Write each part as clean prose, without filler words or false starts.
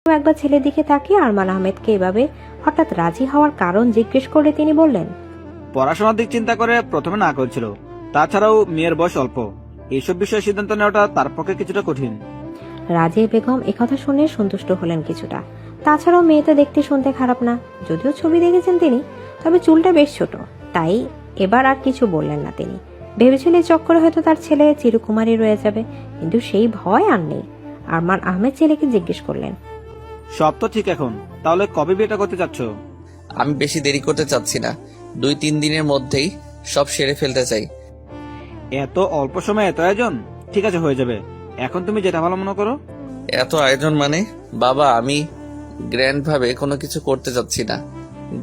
একবার ছেলের দিকে তাকিয়ে আরমান আহমেদকে এভাবে হঠাৎ রাজি হওয়ার কারণ জিজ্ঞেস করলে তিনি বললেন, পড়াশোনার দিক চিন্তা করে প্রথমে না করেছিল। তাছাড়াও মেয়ের বয়স অল্প, এইসব বিষয়ে সিদ্ধান্ত নেওয়াটা তার পক্ষে কিছুটা কঠিন। রাজিয়া বেগম একথা শুনে সন্তুষ্ট হলেন কিছুটা। তাছাড়াও মেয়েটা দেখতে শুনতে খারাপ না, যদিও ছবি দেখেছেন তিনি, তবে চুলটা বেশ ছোট, তাই এবার আর কিছু বললেন না তিনি। ভেবেছিলেন চক্করে হয়তো তার ছেলে চিরকুমারী রয়ে যাবে, কিন্তু সেই ভয় আর নেই। আরমান আহমেদ ছেলেকে জিজ্ঞেস করলেন, সব তো ঠিক এখন, তাহলে কবে বিয়েটা করতে চাচ্ছ? আমি বেশি দেরি করতে চাচ্ছি না, 2-3 দিনের মধ্যেই সব সেরে ফেলতে চাই। এত অল্প সময়ে এত আয়োজন? ঠিক আছে, হয়ে যাবে। এখন তুমি যেটা ভালো মনে করো। এত আয়োজন মানে? বাবা, আমি গ্র্যান্ড ভাবে কোনো কিছু করতে চাচ্ছি না।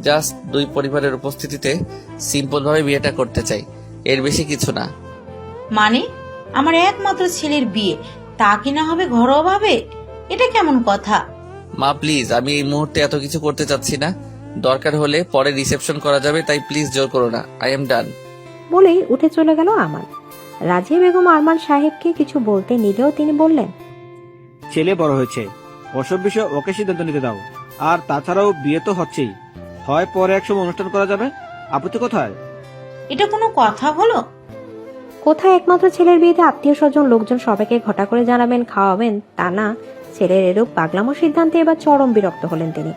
জাস্ট 2 পরিবারের উপস্থিতিতে সিম্পল ভাবে বিয়েটা করতে চাই, এর বেশি কিছু না। মানে আমার একমাত্র ছেলের বিয়ে, তা কি না হবে ঘরোয়া ভাবে? এটা কেমন কথা? মা প্লিজ, আমি এই মুহূর্তে এত কিছু করতে চাচ্ছি না। দরকার হলে পরে রিসেপশন করা যাবে, তাই প্লিজ জোর করো না। I am done. বলেই উঠে চলে গেল আমান। রাজিয়া বেগম আরমান সাহেবকে কিছু বলতে নিলেও তিনি বললেন, ছেলে বড় হয়েছে, ওসব বিষয়ে ওকে সিদ্ধান্ত নিতে দাও। আর তাছাড়াও বিয়ে তো হচ্ছেই, হয় পরে একসময় অনুষ্ঠান করা যাবে। আপত্তি কোথায়? এটা কোনো কথা হলো? কোথায় একমাত্র ছেলের বিয়েতে আত্মীয় স্বজন লোকজন সবাইকে ঘটা করে জানাবেন, খাওয়াবেন, তা না। ছেলের এরূপ পাগলামো সিদ্ধান্তে এবার চরম বিরক্ত হলেন তিনি।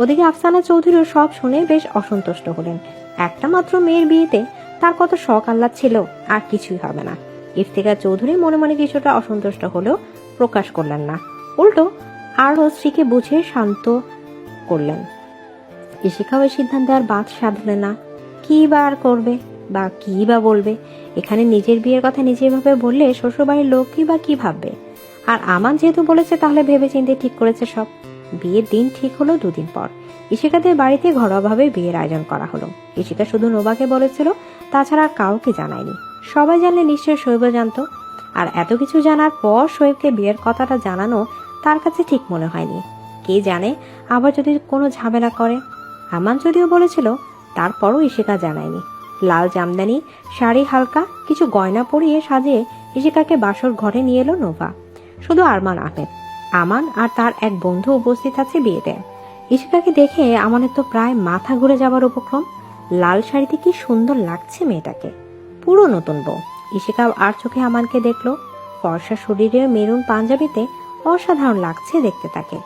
ওদিকে আফসানা চৌধুরীও সব শুনে বেশ অসন্তুষ্ট হলেন। একটা মাত্র মেয়ের বিয়েতে তার কত শখ আহ্লাদ ছিল, আর কিছুই হবে না। ইফতিকার চৌধুরী মনে মনে কিছুটা অসন্তুষ্ট হলেও প্রকাশ করলেন না, উল্টো আরও স্ত্রীকে বুঝিয়ে শান্ত করলেন। ইশিকা ওই সিদ্ধান্তে আর বাদ সাধলেন না। কি বা আর করবে, বা কি বা বলবে? এখানে নিজের বিয়ের কথা নিজে ভাবে বললে শ্বশুরবাড়ির লোকই বা কি ভাববে? আর আমান যেহেতু বলেছে, তাহলে ভেবে চিন্তে ঠিক করেছে সব। বিয়ের দিন ঠিক হলো 2 দিন পর। ইশিকাদের বাড়িতে ঘরোয়াভাবে বিয়ের আয়োজন করা হলো। ইশিকা শুধু নোবাকে বলেছিল, তাছাড়া আর কাউকে জানায়নি। সবাই জানলে নিশ্চয় শোয়েব জানতো। আর এত কিছু জানার পর শোয়েবকে বিয়ের কথাটা জানানো তার কাছে ঠিক মনে হয়নি। কে জানে আবার যদি কোনো ঝামেলা করে। আমান যদিও বলেছিল, তারপরও ইশিকা জানায়নি। লাল জামদানি শাড়ি হালকা কিছু গয়না পরিয়ে সাজিয়ে ইশিকাকে বাসর ঘরে নিয়ে এলো নোভা। শুধু আরমান আহমেদ, আমান আর তার এক বন্ধু উপস্থিত আছে বিয়েতে। ইশিকাকে দেখে আমানের তো প্রায় মাথা ঘুরে যাবার উপক্রম। লাল শাড়িতে কি সুন্দর লাগছে মেয়েটাকে, পুরো নতুন বউ। ইশিকা আর চোখে আমানকে দেখলো। ফর্সা শরীরে মেরুন পাঞ্জাবিতে অসাধারণ লাগছে দেখতে তাকে।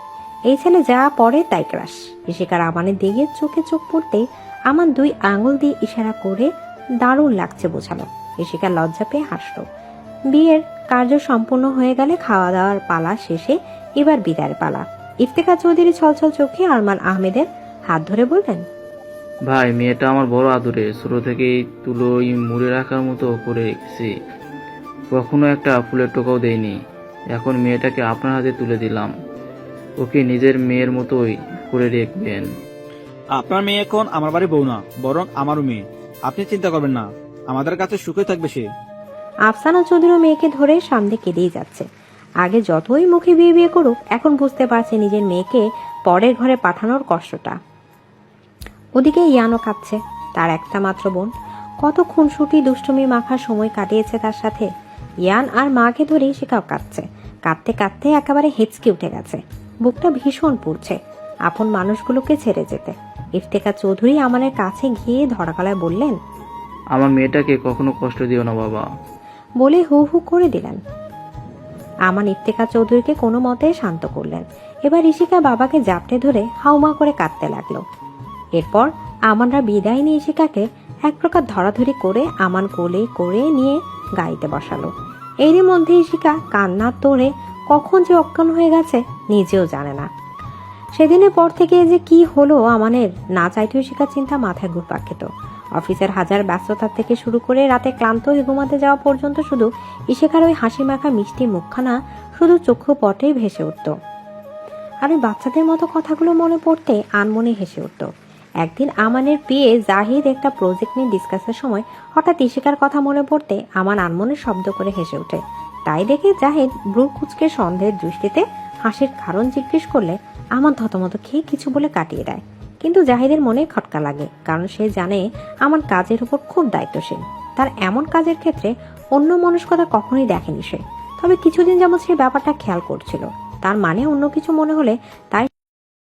এই ছেলে যা পরে তাই ক্রাশ। ইশিকার আমানের দিকে চোখে চোখ পড়তেই আমান 2 আঙুল দিয়ে ইশারা করে দারুণ লাগছে বোঝালো। ইশিকা লজ্জা পেয়ে হাসলো। বিয়ের কার্য সম্পূর্ণ হয়ে গেলে খাওয়া দাওয়ার পালা শেষে এবার বিদায়ের পালা। ইফতেখার চৌধুরী ছলছল চোখে আরমান আহমেদের হাত ধরে বললেন, ভাই, মেয়েটা আমার বড় আদরে, ছোট থেকেই তুলোই মুড়ে রাখার মতো করে রেখেছি, কখনো একটা ফুলের টোকাও দেয়নি। এখন মেয়েটাকে আপনার হাতে তুলে দিলাম, ওকে নিজের মেয়ের মতোই করে রাখবেন। আপনার মেয়ে এখন আমার বাড়ি বউ না, বরং আমারও মেয়ে। আপনি চিন্তা করবেন না, আমাদের কাছে সুখে থাকবে সে। আফসানা চৌধুরী মেয়েকে ধরে সামনে কেঁদেই যাচ্ছে। আগে যতই মুখে বিয়ে বিয়ে করুক, এখন বুঝতে পারছে নিজের মেয়েকে পরের ঘরে পাঠানোর কষ্টটা। ওদিকে ইয়ানও কাঁদছে, তার একটা মাত্র বোন। কত খুনসুটি দুষ্টুমি মাখা সময় কাটিয়েছে তার সাথে। ইয়ান আর মাকে ধরেই সেটাও কাঁদছে। কাঁদতে কাঁদতে একেবারে হেঁচকে উঠে গেছে, বুকটা ভীষণ পুড়ছে আপন মানুষগুলোকে ছেড়ে যেতে। ইফতেখার চৌধুরী আমানের কাছে গিয়ে ধরা গলায় বললেন, আমার মেয়েটাকে কখনো কষ্ট দিও না বাবা। বলে হু হু করে দিলেন। আমান ইফতেখার চৌধুরীকে কোনো মতে শান্ত করলেন। এবার ইশিকা বাবাকে জাপটে ধরে হাউমা করে কাঁদতে লাগলো। এরপর আমানরা বিদায় নিয়ে ইশিকাকে এক প্রকার ধরাধরি করে আমান কোলে করে নিয়ে গাড়িতে বসালো। এরই মধ্যে ইশিকা কান্নার তোড়ে কখন যে অজ্ঞান হয়ে গেছে নিজেও জানে না। সেদিনের পর থেকে যে কি হলো আমানের, না চাইতেও ইশিকার চিন্তা মাথায় ঘুরপাক খেত। অফিসের হাজার ব্যস্ততা থেকে শুরু করে রাতে ক্লান্ত হয়ে ঘুমাতে যাওয়া পর্যন্ত শুধু ইশিকার ওই হাসি মাখা মিষ্টি মুখখানা শুধু চক্ষু পটেই ভেসে উঠত। আর ওই বাচ্চাদের মতো কথাগুলো মনে পড়তে আনমনে হেসে উঠত। একদিন আমানের পিএ জাহিদ একটা প্রজেক্ট নিয়ে ডিসকাসের সময় হঠাৎ ইশিকার কথা মনে পড়তে আমান আনমনে শব্দ করে হেসে ওঠে। তাই দেখে জাহিদ ব্রু কুচকে সন্দেহের দৃষ্টিতে হাসির কারণ জিজ্ঞেস করলে আমার থতমত খেয়ে কিছু বলে কাটিয়ে দেয়। কিন্তু জাহিদের মনে খটকা লাগে, কারণ সে জানে আমার কাজের উপর খুব দায়িত্বশীল। তার এমন কাজের ক্ষেত্রে অন্য মনস্কতা কখনোই দেখেনি সে। তবে কিছুদিন যাবৎ সে ব্যাপারটা খেয়াল করছিল। তার মানে অন্য কিছু মনে হলে তার